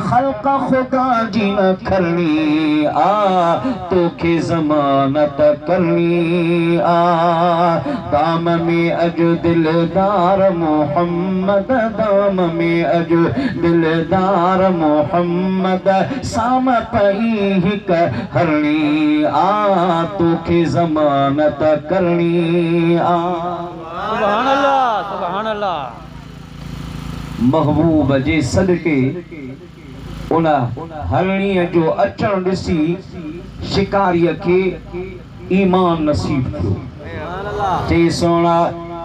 खल्क खुदा जी न करनी आ तोखे जमानत करनी आ दाम में अज दिलदार मोहम्मद दाम में अज दिलदार मोहम्मद साम पई हिक हरणी आ तोखे जमानत करनी आ। सुभान अल्लाह सुभान अल्लाह। महबूब जे सदके उन हरणीअ जो अचण ॾिसी शिकारीअ खे ईमान नसीब थियो। चई सोना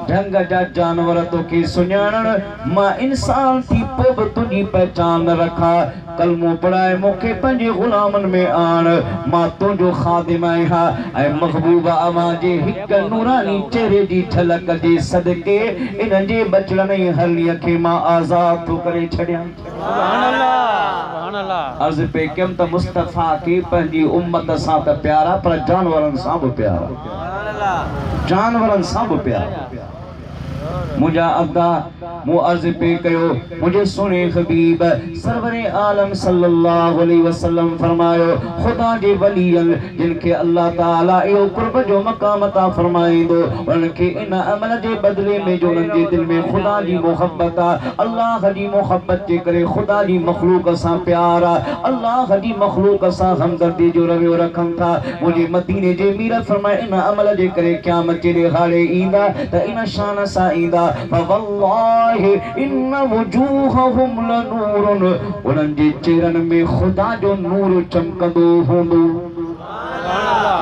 ढंग जा जानवर तोखे सुञाणण मां इंसान थी पोइ बि तुंहिंजी पहचान न रखां। कलमो पढ़ाए मूंखे पंहिंजे गुलामनि में आण मां तुंहिंजो ख़ादिम आहियां ऐं महबूबा अवां जे हिक नूरानी चेहरे जी झलक जे सदके इन जे बचड़नि जी हरणीअ खे मां आज़ाद थो करे छॾियां। सुभान अल्लाह सुभान अल्लाह। अर्ज़ पे कयमि त मुस्तफ़ा खे पंहिंजी उम्मत सां त प्यारा पर जानवरनि सां बि प्यारा, जानवरनि सां बि प्यारा। मुझा अब्दा मु अर्ज़ पे कयो मुझे सुने हबीब सरवरे आलम सल्लल्लाहु अलैहि वसल्लम फरमायो खुदा जे वलियन जिनके अल्लाह ताला यो कुर्ब जो मकाम अता फरमाइंदो उनके इन अमल जे बदले में जो उनके जे दिल में खुदा जी मोहब्बत अल्लाह जी मोहब्बत जे करे खुदा जी मखलूक सां प्यार अल्लाह जी मखलूक सां हमदर्दी जो रवियो रखन था। मुझे मदीने जे मीर फरमाए इन अमल जे करे क़यामत जे हाड़े ईंदा त इन शान सां ईंदा वल्लाहि इन वजूहहुम लनूरुन उन्हनि जे चेहरनि में खुदा जो नूर चमकंदो हूंदो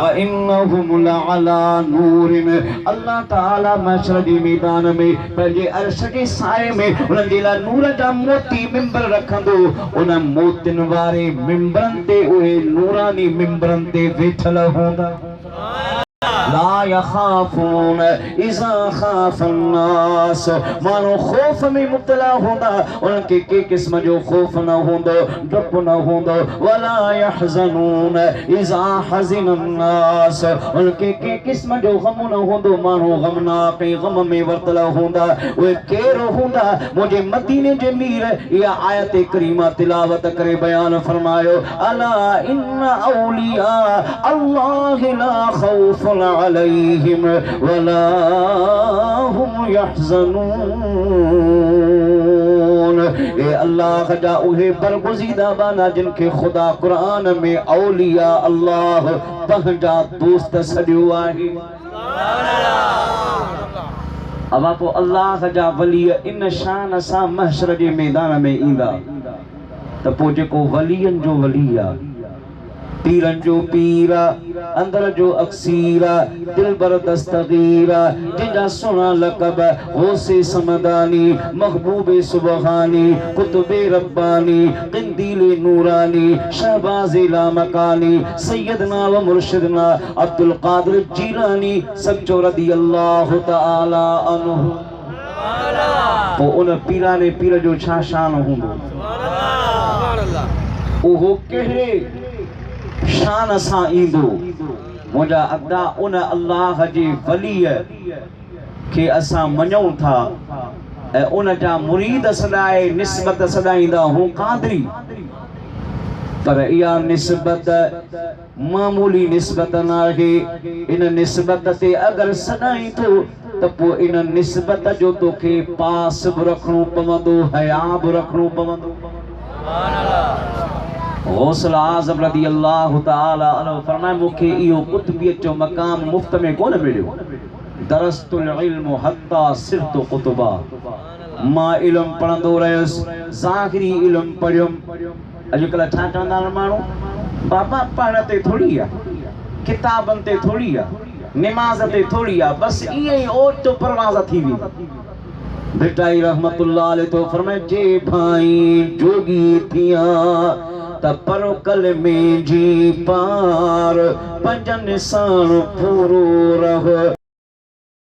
व इन्नहुम लअला नूरिन। अल्लाह ताला महशर जे मैदान में पंहिंजे अर्श जे साए में उन्हनि जे लाइ नूर जा मोती मिंबर रखंदो। उन मोतियुनि वारे मिंबरनि ते उहे नूरानी मिंबरनि ते वेठल हूंदा। ला यखाफून इज़ा खाफ़न नास मानो खौफ में मुब्तला होंदा उनके के किस्म जो खौफ न होंदो डप न होंदो। वला यहज़नून इज़ा हज़िनन नास उनके के किस्म जो गम न होंदो मानो गमनाक गम में वर्तला होंदा। वे केर होंदा मुझे मदीने जे मीर या आयत करीमा तिलावत करे बयान फरमायो अला इन्ना औलिया अल्लाह ला खौफुन अलैहिम वला हुम यहज़नून। ए अल्लाह जा उहे बरगुज़ीदा बाना जिनके खुदा कुरान में औलिया अल्लाह पंहिंजा दोस्त सॾियो आहे। अब आपो अल्लाह जा वली इन शान सां महशर जे मैदान में ईंदा त पोइ जेको वलियन जो वली आहे पीरन जो पीरा अंदर जो अक्सीरा दिलबर दस्तगीरा जिनजा सुना लक़ब गौसे समदानी महबूबे सुबहानी कुतुबे रब्बानी क़िंदीले नूरानी शहबाज़े लामकानी सैयदना व मुर्शिदना अब्दुल कादिर जीलानी सच्चो रज़ियल्लाहु तआला अन्हु। तो उन पीरा ने पीर जो छा शान हूंदो उहो कहिड़े शान सां ईंदो। मुझा अब्दा उन अल्लाह जे वलीअ खे असां मञूं था ऐं उन जा मुरीद सदाए निस्बत सदाईंदा हूं कादरी पर इहा निस्बत मामूली निस्बत नाहे। इन निस्बत ते अगर सदाई तो त पोइ इन निस्बत जो तोखे पास बि रखणो पवंदो हया बि रखणो पवंदो। गौसल आज़म रज़ियल्लाहु ताला अन्हु फरमाए मूंखे इहो कुतुबियत जो मकाम मुफ्त में कोन मिलियो। दरस्तुल इल्म हत्ता सिरतु कुतुबा मां इल्म पढ़ंदो रहियुसि ज़ाहिरी इल्म पढ़ियुमि। अॼुकल्ह छा चवंदा आहिनि माण्हू बाबा पढ़ण ते थोड़ी आहे किताबनि ते थोड़ी आहे निमाज़ ते थोड़ी आहे बस ईअं ई ओट परवाज़ थी वेंदी। भिटाई रहमतुल्लाह अलैह तो फरमाए जे भाई जोगी थिया त परकल में जी पार पंजन साण पूरो रह।